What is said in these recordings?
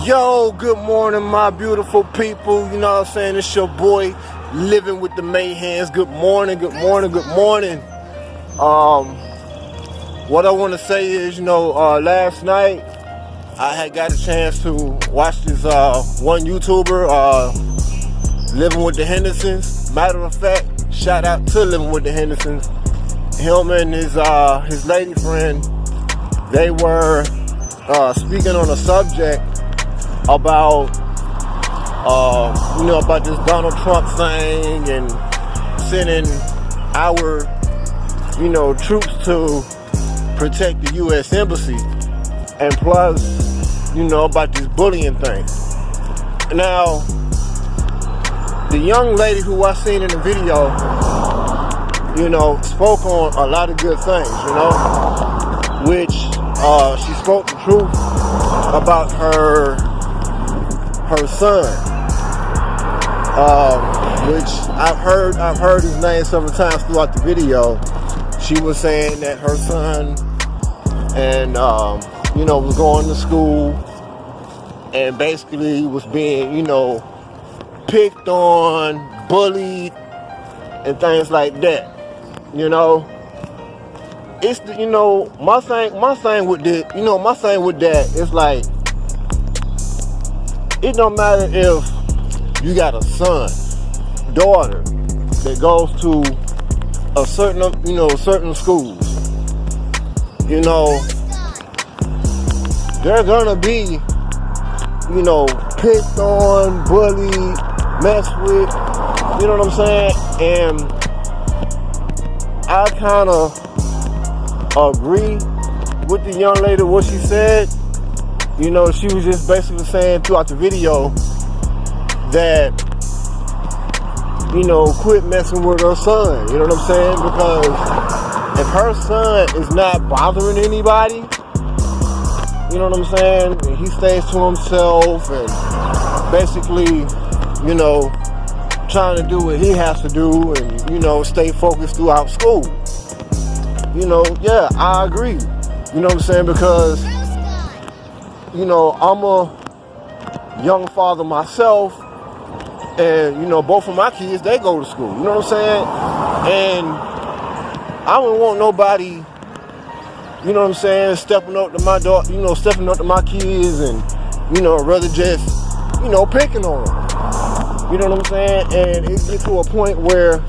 Yo, good morning, my beautiful people. You know what I'm saying? It's your boy, Livin With The Mahands. Good morning, good morning, good morning. What I want to say is, last night I had got a chance to watch this one YouTuber, Livin With The Hendersons. Matter of fact, shout out to Livin With The Hendersons. Him and his lady friend, they were speaking on a subject about about this Donald Trump thing and sending our troops to protect the U.S. Embassy, and plus about this bullying thing. Now, the young lady who I seen in the video spoke on a lot of good things, which she spoke the truth about her son, which I've heard his name several times throughout the video. She was saying that her son and was going to school and basically was being picked on, bullied, and things like that. It's my thing with that is like, it don't matter if you got a son, daughter that goes to a certain schools. They're gonna be, picked on, bullied, messed with. You know what I'm saying? And I kind of agree with the young lady what she said. She was just basically saying throughout the video that, quit messing with her son. You know what I'm saying? Because if her son is not bothering anybody, you know what I'm saying? And he stays to himself and basically, trying to do what he has to do and, stay focused throughout school. Yeah, I agree. You know what I'm saying? Because I'm a young father myself, and both of my kids, they go to school. You know what I'm saying? And I don't want nobody, stepping up to my daughter, stepping up to my kids, and rather just picking on them. You know what I'm saying? And it gets to a point where,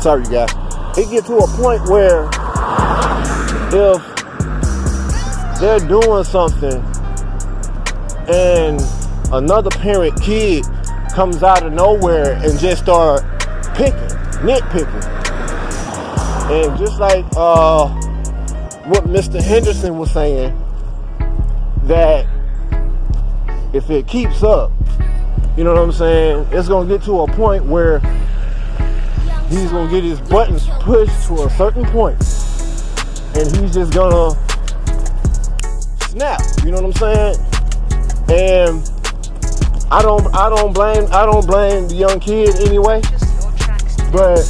sorry you guys, it gets to a point where if they're doing something and another parent kid comes out of nowhere and just start nitpicking. And just like what Mr. Henderson was saying, that if it keeps up, you know what I'm saying, it's going to get to a point where he's going to get his buttons pushed to a certain point, and he's just going to snap. You know what I'm saying? And I don't blame the young kid anyway. But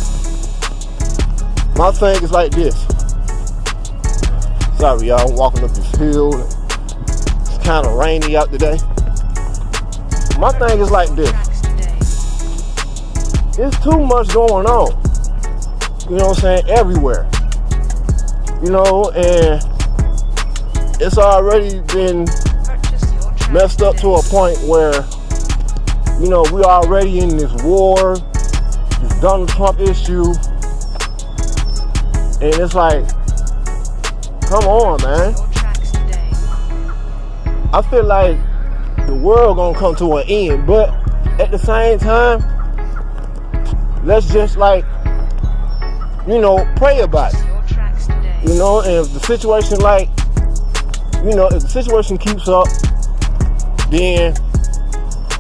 my thing is like this. Sorry, y'all, I'm walking up this hill. It's kind of rainy out today. My thing is like this. It's too much going on. You know what I'm saying? Everywhere. And it's already been messed up to a point where, we already in this war, this Donald Trump issue, and it's like, come on, man. I feel like the world gonna come to an end, but at the same time, let's just pray about it. And if the situation if the situation keeps up, then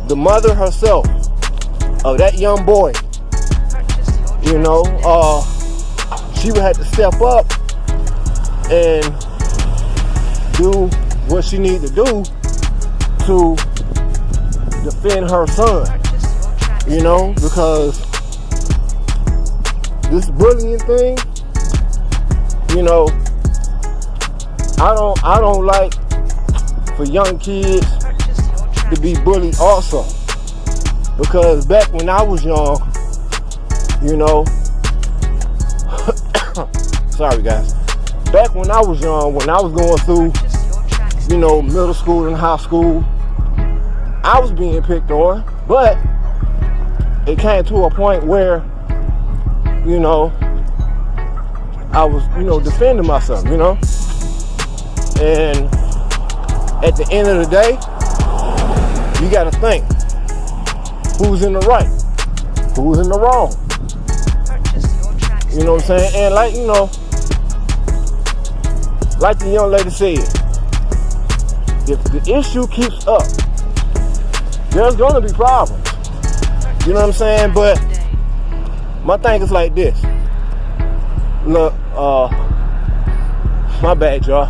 the mother herself of that young boy, she would have to step up and do what she needs to do to defend her son, because this bullying thing, I don't like for young kids to be bullied also. Because back when I was young, you know, sorry guys. Back when I was young, when I was going through, you know, middle school and high school, I was being picked on, but it came to a point where, you know, I was, you know, defending myself, you know. And at the end of the day, you got to think, who's in the right, who's in the wrong. You know what I'm saying? And like, you know, like the young lady said, if the issue keeps up, there's gonna be problems. You know what I'm saying? But my thing is like this. Look, my bad, y'all.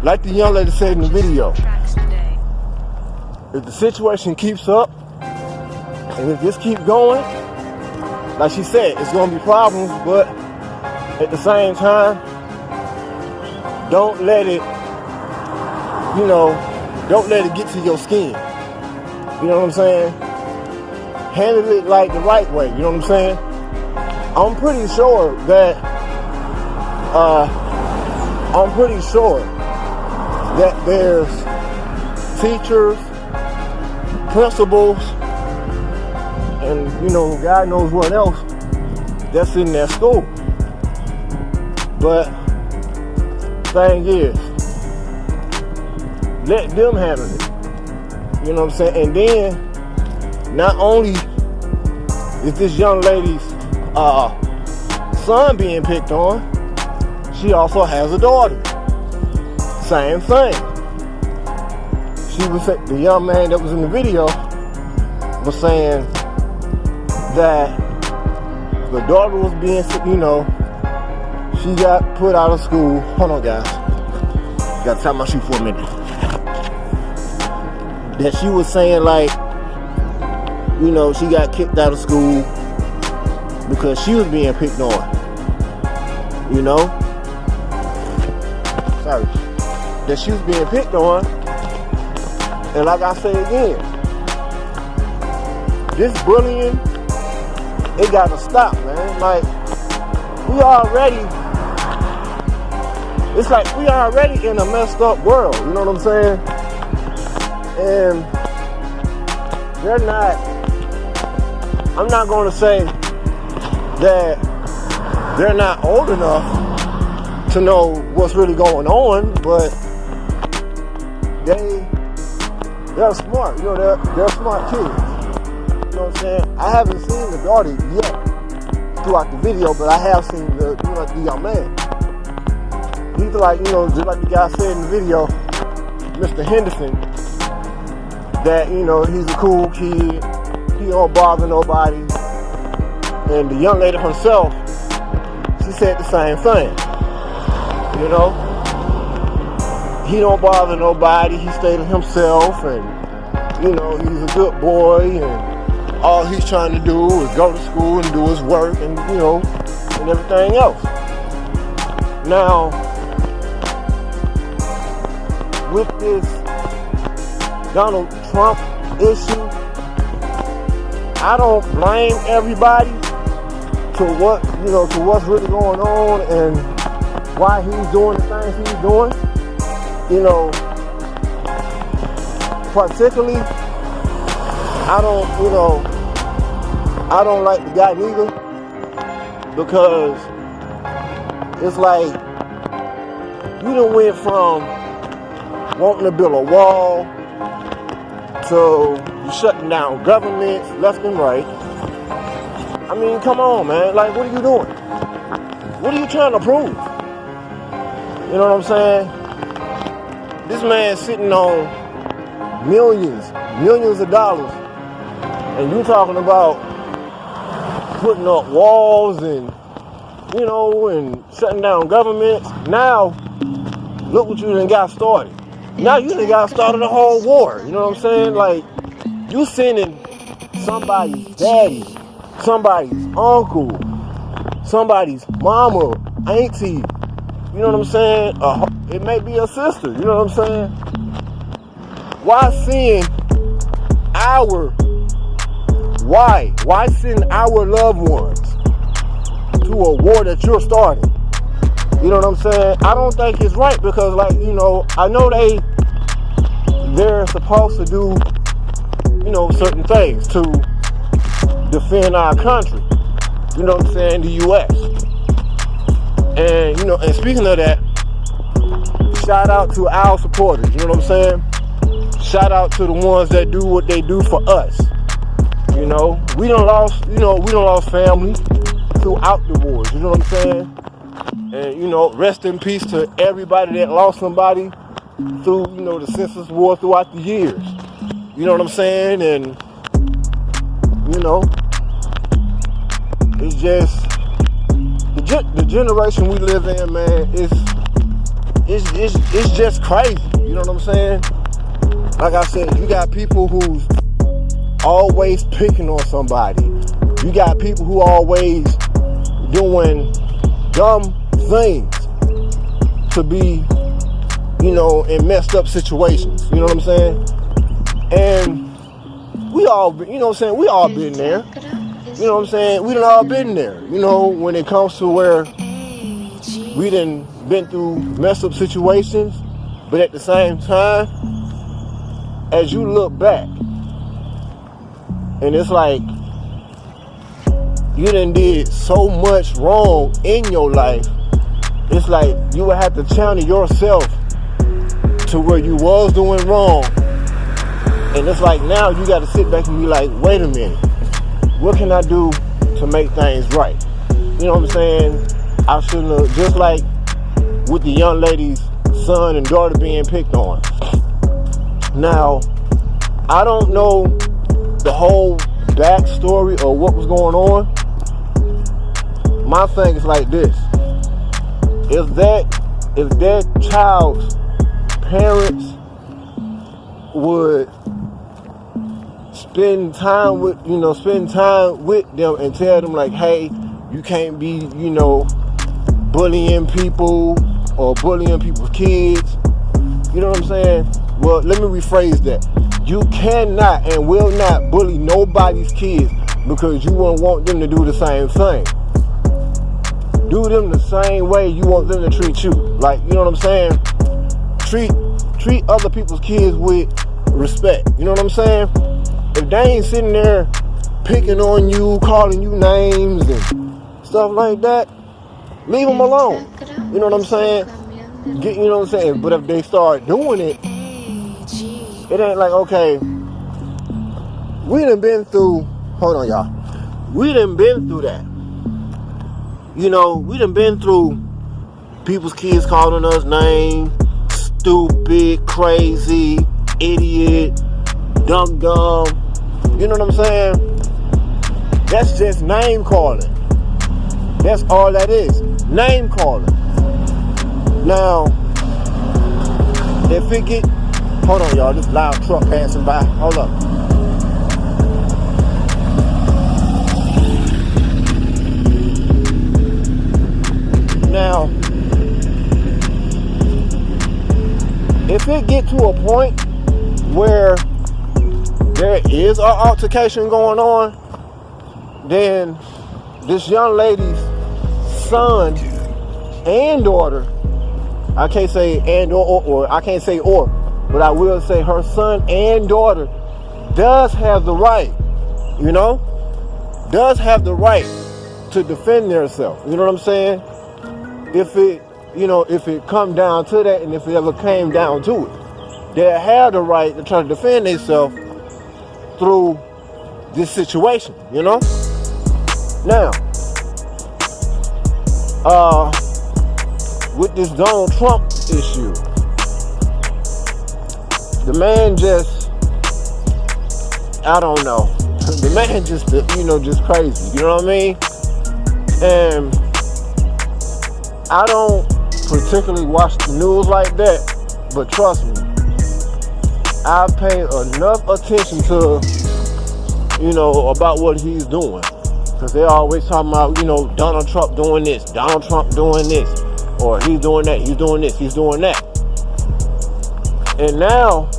Like the young lady said in the video, if the situation keeps up, and if this keeps going, like she said, it's gonna be problems, but at the same time, don't let it, you know, don't let it get to your skin. You know what I'm saying? Handle it like the right way. You know what I'm saying? I'm pretty sure that there's teachers, principals, and, you know, God knows what else that's in that school. But thing is, let them handle it. You know what I'm saying? And then, not only is this young lady's son being picked on, she also has a daughter. Same thing. The young man that was in the video was saying that the daughter was being, you know, she got put out of school. Hold on, guys. Gotta tie my shoe for a minute. That she was saying, like, you know, she got kicked out of school because she was being picked on. You know? Sorry. That she was being picked on. And like I say again, this bullying, it gotta stop, man. Like, it's like we already in a messed up world, you know what I'm saying? And I'm not gonna say that they're not old enough to know what's really going on, but they're smart, you know, they're smart kids. You know what I'm saying? I haven't seen the daughter yet throughout the video, but I have seen the young man. He's like, you know, just like the guy said in the video, Mr. Henderson, that, you know, he's a cool kid, he don't bother nobody. And the young lady herself, she said the same thing. You know, he don't bother nobody, he stayed to himself, and, you know, he's a good boy, and all he's trying to do is go to school and do his work, and, you know, and everything else. Now, with this Donald Trump issue, I don't blame everybody to what's really going on and why he's doing the things he's doing. You know, particularly, I don't like the guy neither, because it's like you done went from wanting to build a wall to shutting down governments left and right. I mean, come on, man. Like, what are you doing? What are you trying to prove? You know what I'm saying? This man's sitting on millions of dollars, and you talking about putting up walls and, you know, and shutting down governments. Now, look what you done got started. Now you done got started a whole war. You know what I'm saying? Like, you sending somebody's daddy, somebody's uncle, somebody's mama, auntie, You know what I'm saying? It may be a sister. You know what I'm saying? Why send our loved ones to a war that you're starting? You know what I'm saying? I don't think it's right because, like, you know, I know they're supposed to do, you know, certain things to defend our country. You know what I'm saying? The U.S. And, you know, and speaking of that, shout out to our supporters. You know what I'm saying? Shout out to the ones that do what they do for us. You know, we done lost family throughout the wars. You know what I'm saying? And, you know, rest in peace to everybody that lost somebody through, you know, the census war throughout the years. You know what I'm saying? And, you know, it's just the generation we live in, man. It's just crazy. You know what I'm saying? Like I said, you got people who's always picking on somebody. You got people who always doing dumb things to be, you know, in messed up situations. You know what I'm saying? And we all, you know what I'm saying? We all been there. You know what I'm saying? We done all been there. You know, when it comes to where we done been through messed up situations, but at the same time, as you look back, and it's like, you done did so much wrong in your life, it's like you would have to channel yourself to where you was doing wrong. And it's like now you got to sit back and be like, wait a minute, what can I do to make things right? You know what I'm saying? I shouldn't have, just like with the young lady's son and daughter being picked on. Now, I don't know the whole backstory of what was going on. My thing is like this. If that child's parents would spend time with them and tell them like, hey, you can't be, you know, bullying people or bullying people's kids. You know what I'm saying? Well, let me rephrase that. You cannot and will not bully nobody's kids because you won't want them to do the same thing. Do them the same way you want them to treat you. Like, you know what I'm saying? Treat other people's kids with respect. You know what I'm saying? If they ain't sitting there picking on you, calling you names and stuff like that, leave them alone. You know what I'm saying? You know what I'm saying? But if they start doing it, it ain't like, okay, we done been through, hold on y'all, we done been through that. You know, we done been through people's kids calling us names, stupid, crazy, idiot, dumb. You know what I'm saying? That's just name calling. That's all that is. Name calling. Now, if it get, hold on y'all, this loud truck passing by. Hold up. Now, if it get to a point where there is an altercation going on, then this young lady's son and daughter, I can't say and or I can't say or, but I will say her son and daughter does have the right, you know, does have the right to defend themselves. You know what I'm saying? If it come down to that, and if it ever came down to it, they have the right to try to defend themselves through this situation, you know? Now, with this Donald Trump issue, the man just, I don't know. The man just, just crazy, you know what I mean? And I don't particularly watch the news like that, but trust me, I pay enough attention to, about what he's doing. Because they're always talking about, Donald Trump doing this, Donald Trump doing this. or he's doing that, he's doing this, he's doing that. And now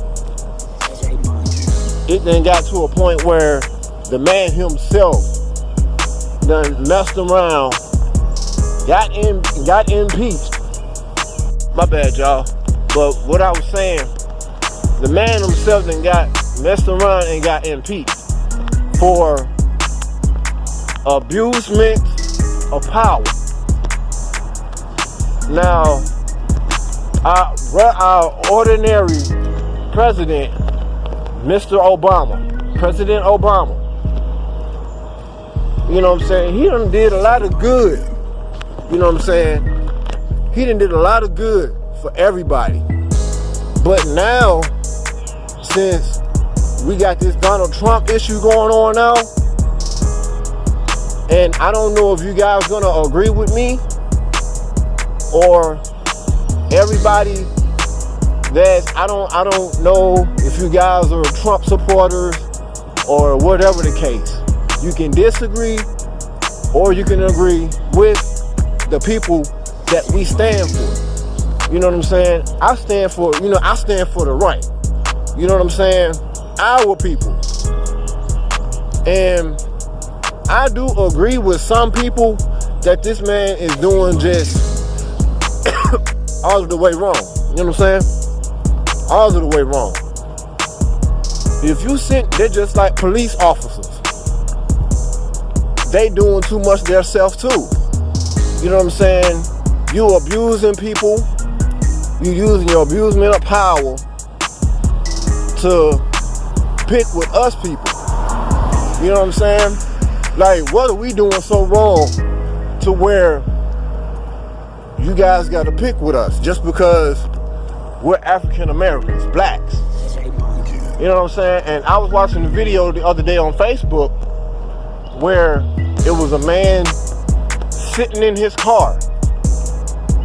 it then got to a point where the man himself done messed around, got impeached. My bad, y'all. But what I was saying, the man himself then got messed around and got impeached for abusement of power. Now, our ordinary president, Mr. Obama, President Obama, you know what I'm saying? He done did a lot of good. You know what I'm saying? He done did a lot of good for everybody. But now, since we got this Donald Trump issue going on now, and I don't know if you guys gonna agree with me or everybody that I don't know if you guys are Trump supporters or whatever the case. You can disagree or you can agree with the people that we stand for. You know what I'm saying? I stand for the right. You know what I'm saying? Our people. And I do agree with some people that this man is doing just all of the way wrong. You know what I'm saying? All of the way wrong. If you sit, they're just like police officers. They doing too much themselves too. You know what I'm saying? You abusing people. You using your abusement of power to pick with us people. You know what I'm saying? Like, what are we doing so wrong to where you guys got to pick with us just because we're African Americans, blacks? You know what I'm saying? And I was watching a video the other day on Facebook where it was a man sitting in his car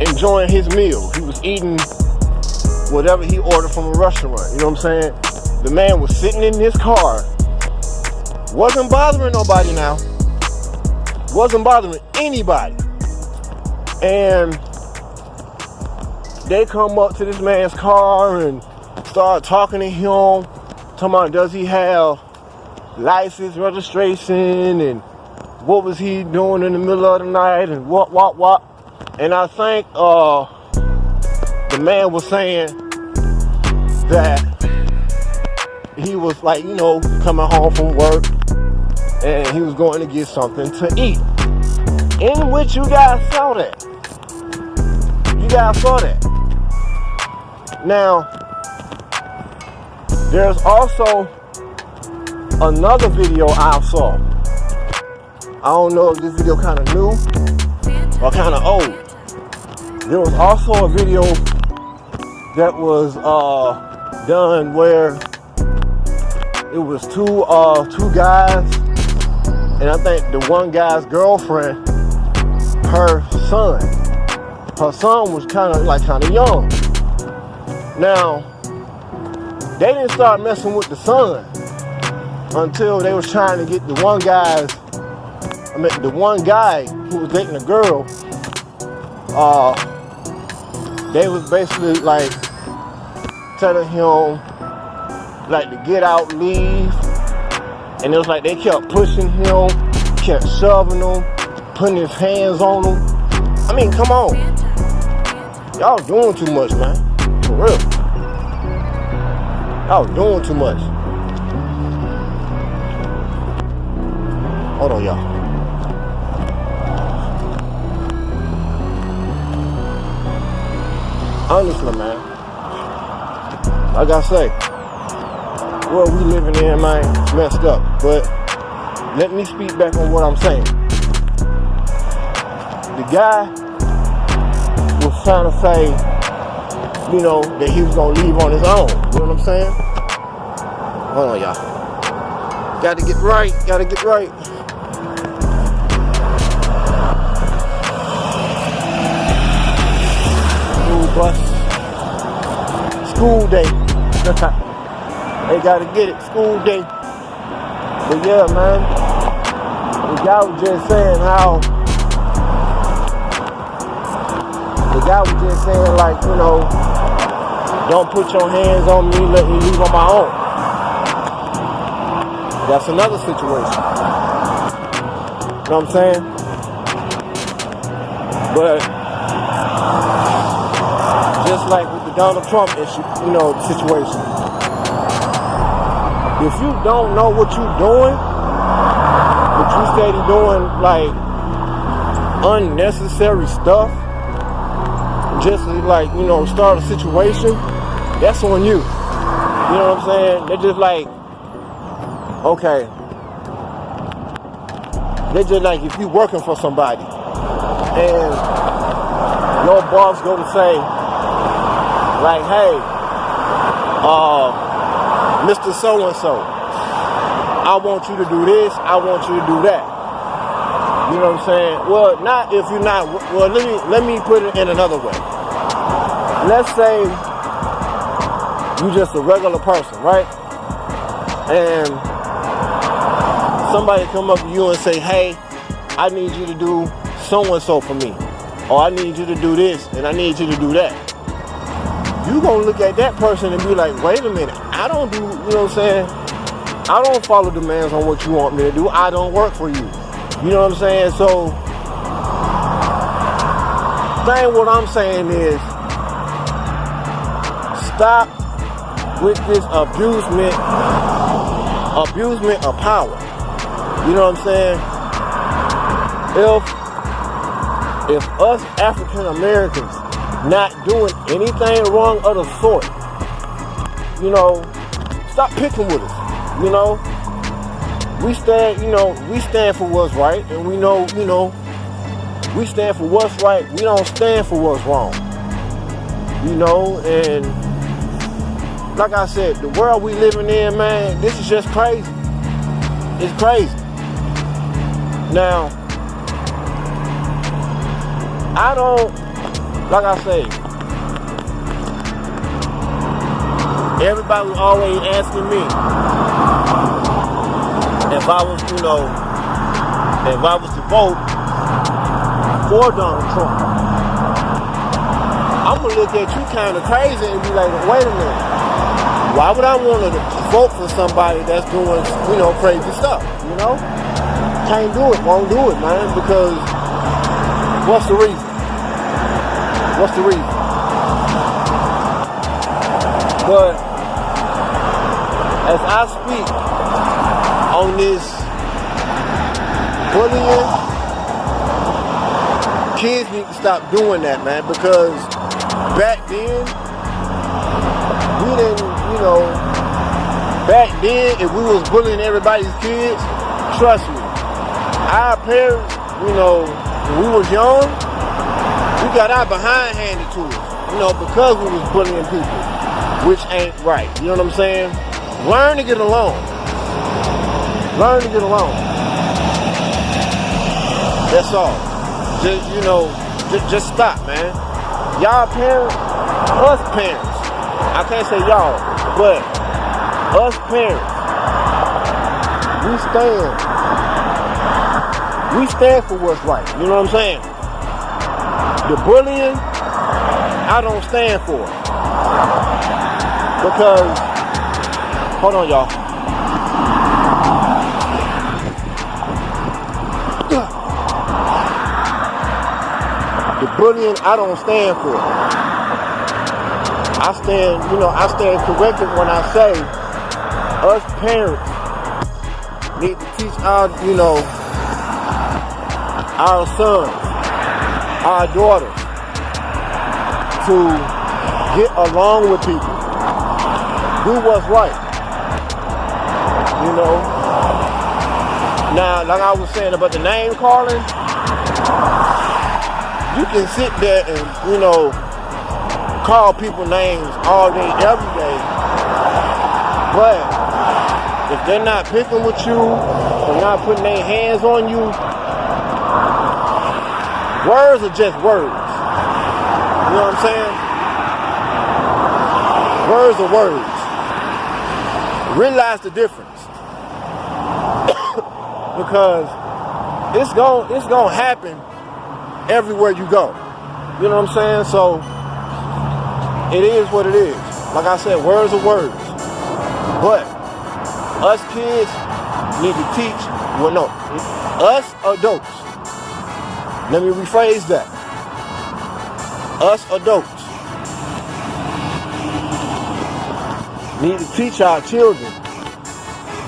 enjoying his meal. He was eating whatever he ordered from a restaurant. You know what I'm saying? The man was sitting in his car. Wasn't bothering nobody now. Wasn't bothering anybody. And they come up to this man's car and start talking to him. Talking about, does he have license, registration, and what was he doing in the middle of the night, and what. And I think the man was saying that he was like, you know, coming home from work and he was going to get something to eat. In which you guys saw that. You guys saw that. Now, there's also another video I saw. I don't know if this video kind of new or kind of old. There was also a video that was done where it was two guys, and I think the one guy's girlfriend, her son was kind of young. Now, they didn't start messing with the son until they was trying to get the one guy who was dating the girl. They was basically like telling him like to get out, leave, and it was like they kept pushing him, kept shoving him, putting his hands on him. I mean, come on, y'all doing too much, man, for real. Y'all doing too much. Hold on, y'all. Honestly, man, like I say, world we living in, man, it's messed up. But let me speak back on what I'm saying. The guy was trying to say, you know, that he was gonna leave on his own. You know what I'm saying? Hold on, y'all. Gotta get right. Bus. School day. They gotta get it. School day. But yeah, man. The guy was just saying how guy was just saying like, don't put your hands on me, let me leave on my own. That's another situation. You know what I'm saying? But just like with the Donald Trump issue, situation. If you don't know what you're doing, but you steady doing like unnecessary stuff, just to like, start a situation, that's on you. You know what I'm saying? They're just like, okay. They're just like if you're working for somebody and your boss go to say, like, hey, Mr. So-and-so, I want you to do this, I want you to do that. You know what I'm saying? Well, not if you're not, well, let me put it in another way. Let's say you just a regular person, right? And somebody come up to you and say, hey, I need you to do so-and-so for me. Or I need you to do this and I need you to do that. You gonna look at that person and be like, wait a minute, I don't do, you know what I'm saying? I don't follow demands on what you want me to do. I don't work for you. You know what I'm saying? So, what I'm saying is, stop with this abusement of power. You know what I'm saying? If us African Americans not doing anything wrong of the sort, stop picking with us. We stand for what's right, and we we stand for what's right. We don't stand for what's wrong. And like I said, the world we living in, man, this is just crazy. It's crazy. Now, I don't, like I say, everybody was always asking me if I was, if I was to vote for Donald Trump. I'm gonna look at you kind of crazy and be like, wait a minute, why would I want to vote for somebody that's doing, crazy stuff, Can't do it, won't do it, man, because what's the reason? What's the reason? But as I speak on this bullying, kids need to stop doing that, man, because back then, we didn't, back then, if we was bullying everybody's kids, trust me, our parents, when we was young, we got our behind handed to us, because we was bullying people, which ain't right. You know what I'm saying? Learn to get along. Learn to get along. That's all. Just stop, man. Y'all parents, us parents. I can't say y'all, but us parents, we stand for what's right. You know what I'm saying? The bullying, I don't stand for it. Because, hold on, y'all. The bullying, I don't stand for it. I stand corrected when I say us parents need to teach our sons, our daughters to get along with people. Do what's right. Now, like I was saying about the name calling, you can sit there and, call people names all day, every day. But if they're not picking with you, they're not putting their hands on you, words are just words. You know what I'm saying? Words are words. Realize the difference. Because it's gonna happen everywhere you go. You know what I'm saying? So it is what it is. Like I said, words are words. But us kids need to teach, well no, us adults, let me rephrase that. Us adults need to teach our children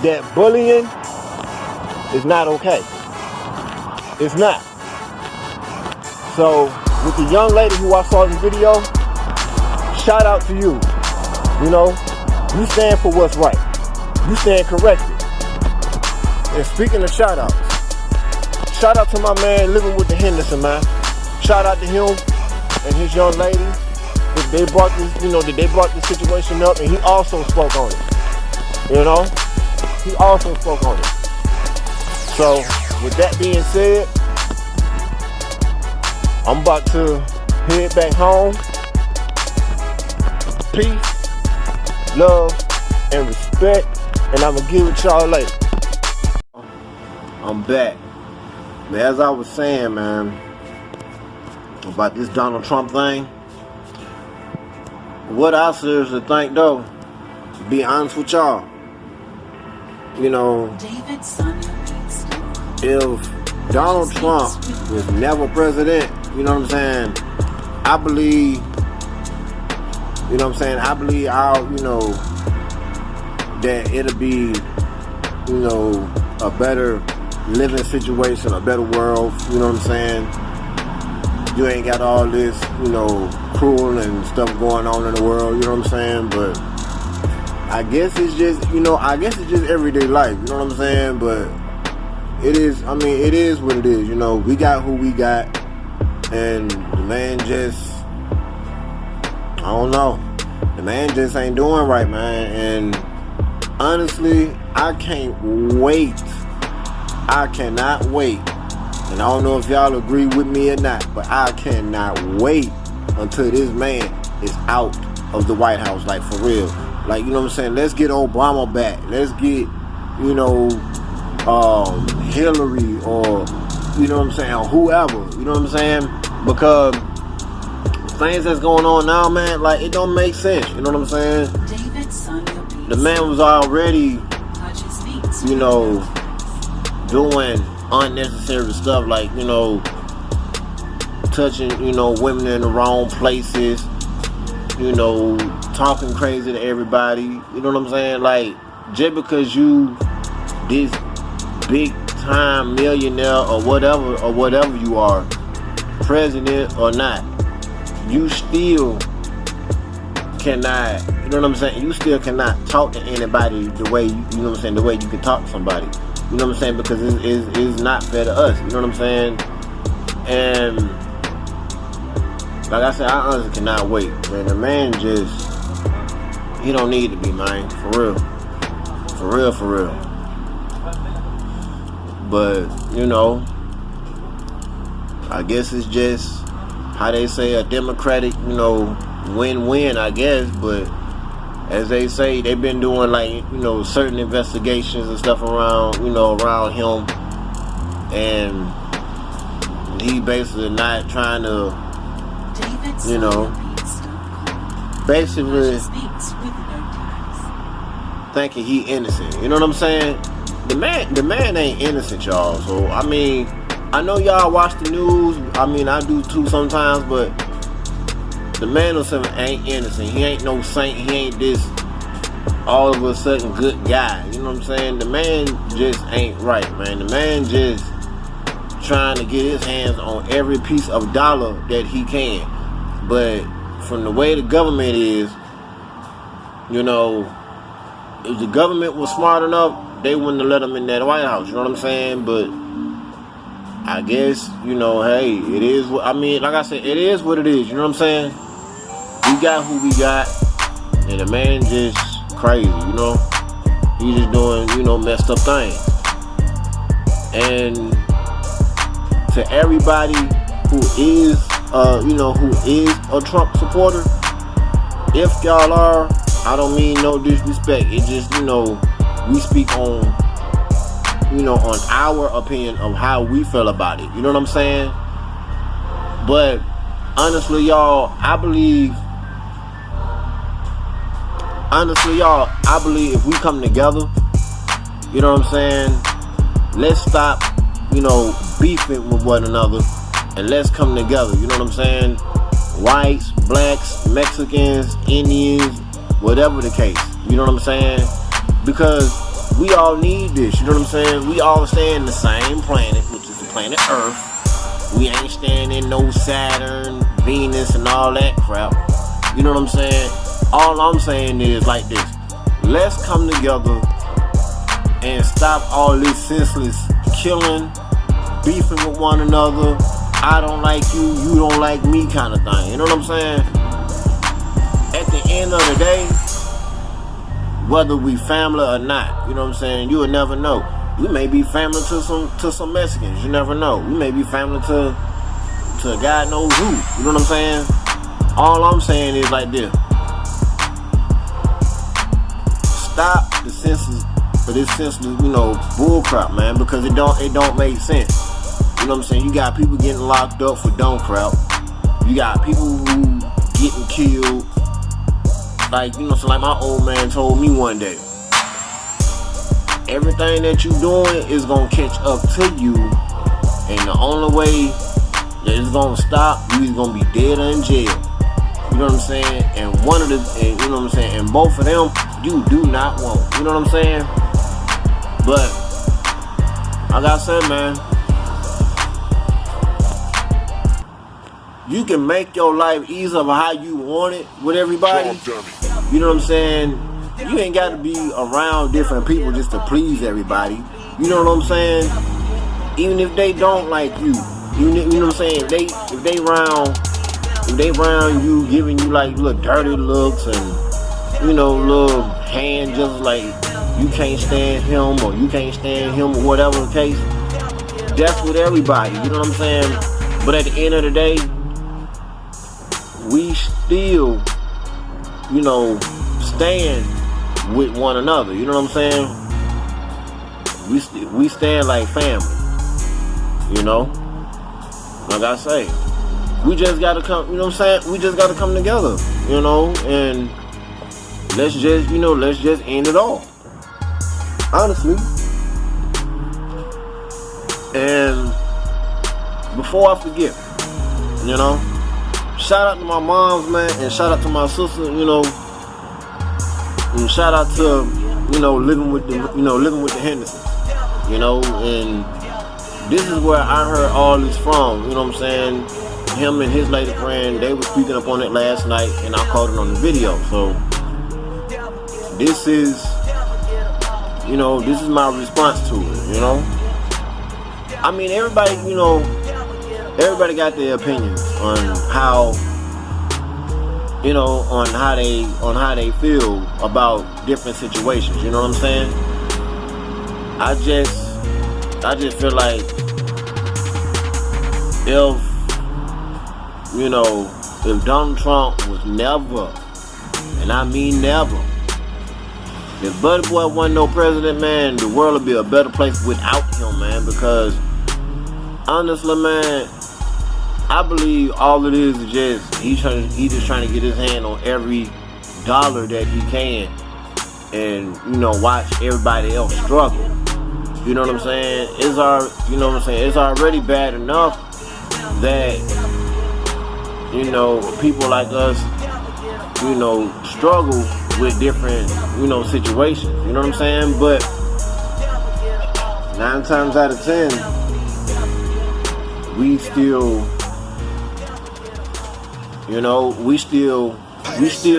that bullying is not okay. It's not. So with the young lady who I saw in the video, shout out to you. You know, you stand for what's right. You stand corrected. And speaking of shout outs, shout out to my man Livin Wit the Henderson, man. Shout out to him and his young lady. That they brought this, you know, that they brought this situation up, and he also spoke on it. You know? He also spoke on it. So with that being said, I'm about to head back home. Peace, love, and respect. And I'm going to give it to y'all later. I'm back. But as I was saying, man, about this Donald Trump thing, what I seriously think, though, to be honest with y'all, you know, if Donald Trump was never president, you know what I'm saying, I believe, you know what I'm saying, I believe that it'll be, you know, a better living situation, a better world, you know what I'm saying. You ain't got all this, you know, cruel and stuff going on in the world, you know what I'm saying, but I guess it's just, you know, everyday life, you know what I'm saying, but it is, I mean, it is what it is, you know, we got who we got, and the man just, I don't know, the man just ain't doing right, man, and honestly, I can't wait, I cannot wait, and I don't know if y'all agree with me or not, but I cannot wait until this man is out of the White House, like for real. Like, you know what I'm saying? Let's get Obama back. Let's get, you know, Hillary, or, you know what I'm saying, or whoever. You know what I'm saying? Because things that's going on now, man, like, it don't make sense. You know what I'm saying? The man was already, you know, doing unnecessary stuff, like, you know, touching, you know, women in the wrong places, you know, talking crazy to everybody, you know what I'm saying? Like, just because you this big time millionaire or whatever you are, president or not, you still cannot, you know what I'm saying? You still cannot talk to anybody the way, you know what I'm saying, the way you can talk to somebody. You know what I'm saying? Because it's not fair to us. You know what I'm saying? And like I said, I honestly cannot wait. Man, the man just, he don't need to be, man. For real. For real, for real. But, you know, I guess it's just how they say a democratic, you know, win-win, I guess. But as they say, they've been doing, like, you know, certain investigations and stuff around, you know, around him. And he basically not trying to, you know, basically thinking he innocent. You know what I'm saying? The man ain't innocent, y'all. So, I mean, I know y'all watch the news. I mean, I do too sometimes, but the man himself ain't innocent. He ain't no saint. He ain't this all of a sudden good guy. You know what I'm saying? The man just ain't right, man. The man just trying to get his hands on every piece of dollar that he can. But from the way the government is, you know, if the government was smart enough, they wouldn't have let him in that White House. You know what I'm saying? But I guess, you know, hey, it is what, I mean, like I said, it is what it is. You know what I'm saying? We got who we got, and the man just crazy, you know? He just doing, you know, messed up things. And to everybody who is, you know, who is a Trump supporter, if y'all are, I don't mean no disrespect. It just, you know, we speak on, you know, on our opinion of how we feel about it. You know what I'm saying? But honestly, y'all, I believe if we come together, you know what I'm saying, let's stop, beefing with one another, and let's come together, you know what I'm saying? Whites, blacks, Mexicans, Indians, whatever the case, you know what I'm saying? Because we all need this, you know what I'm saying? We all stay in the same planet, which is the planet Earth. We ain't staying in no Saturn, Venus, and all that crap. You know what I'm saying? All I'm saying is like this. Let's come together and stop all this senseless killing, beefing with one another. I don't like you, you don't like me kind of thing. You know what I'm saying? At the end of the day, whether we family or not, you know what I'm saying, you will never know. We may be family to some Mexicans, you never know. We may be family to God knows who, you know what I'm saying? All I'm saying is like this. Stop the senseless, for this senseless, bull crap, man, because it don't make sense. You know what I'm saying? You got people getting locked up for dumb crap. You got people who getting killed. Like, so like my old man told me one day, everything that you doing is gonna catch up to you, and the only way that it's gonna stop, you is gonna be dead or in jail. You know what I'm saying? And you know what I'm saying? And both of them, you do not want. You know what I'm saying? But like I said, man, you can make your life easier how you want it with everybody. You know what I'm saying? You ain't got to be around different people just to please everybody. You know what I'm saying? Even if they don't like you, you know what I'm saying? If they round you, giving you like little dirty looks and little hand just like you can't stand him or you can't stand him or whatever the case. That's with everybody. You know what I'm saying? But at the end of the day, we still, stand with one another. You know what I'm saying? We stand like family. Like I say, we just gotta come. You know what I'm saying? We just gotta come together. And let's just end it all. Honestly. And before I forget, shout out to my moms, man, and shout out to my sister, and shout out to, Livin Wit the Hendersons, and this is where I heard all this from, you know what I'm saying? Him and his lady friend, they were speaking up on it last night, and I caught it on the video. So this is my response to it, I mean, everybody got their opinions on how, on how they feel about different situations. You know what I'm saying? I just feel like if Donald Trump was never, and I mean never, if Buddy Boy wasn't no president, man, the world would be a better place without him, man, because honestly, man, I believe all it is just he's just trying to get his hand on every dollar that he can, and watch everybody else struggle. You know what I'm saying? It's already bad enough that people like us struggle with different situations. You know what I'm saying? But 9 times out of 10, we still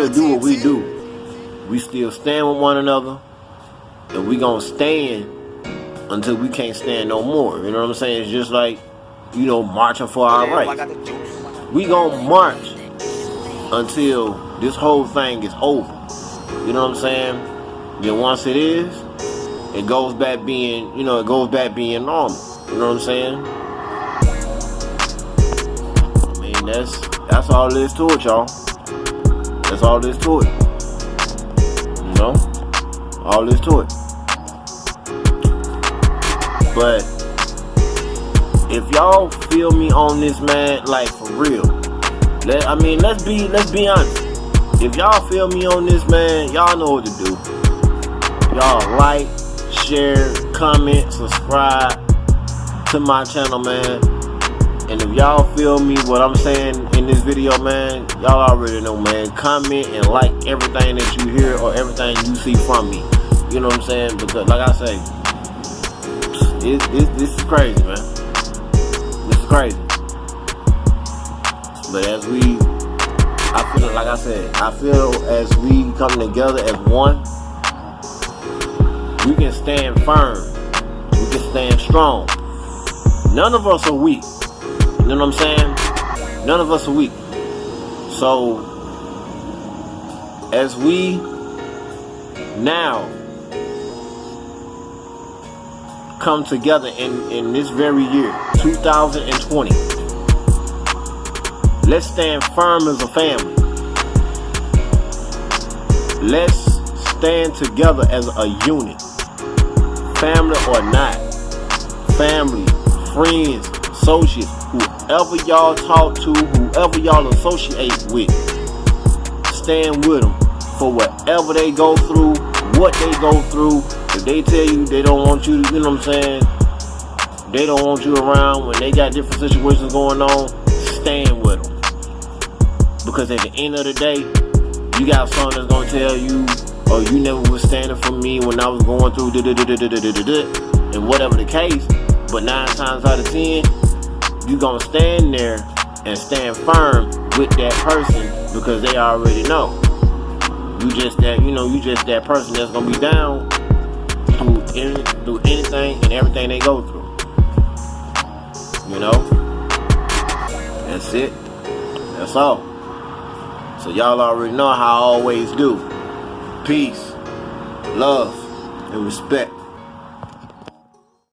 do what we do. We still stand with one another, and we gonna stand until we can't stand no more. You know what I'm saying? It's just like, marching for our rights. We gonna march until this whole thing is over. You know what I'm saying? Then once it is, it goes back being normal. You know what I'm saying? I mean, that's all there is to it, y'all. That's all there is to it. All there is to it. But if y'all feel me on this, man, like for real, Let's be honest. If y'all feel me on this, man, y'all know what to do. Y'all like, share, comment, subscribe to my channel, man. And if y'all feel me what I'm saying in this video, man, y'all already know, man. Comment and like everything that you hear or everything you see from me. You know what I'm saying? Because like I say, this is crazy, man. This is crazy. But as I feel like I said, I feel as we come together as one, we can stand firm. We can stand strong. None of us are weak. You know what I'm saying? None of us are weak. So, as we now come together in this very year, 2020, let's stand firm as a family. Let's stand together as a unit. Family or not. Family, friends, associates, whoever y'all talk to, whoever y'all associate with, stand with them for whatever they go through, what they go through. If they tell you they don't want you to, you know what I'm saying, they don't want you around when they got different situations going on, stand with them. Because at the end of the day, you got someone that's gonna tell you, oh, you never was standing for me when I was going through and whatever the case. But 9 times out of 10, you gonna stand there and stand firm with that person because they already know. You just that person that's gonna be down through anything and everything they go through. You know? That's it. That's all. So y'all already know how I always do. Peace, love, and respect.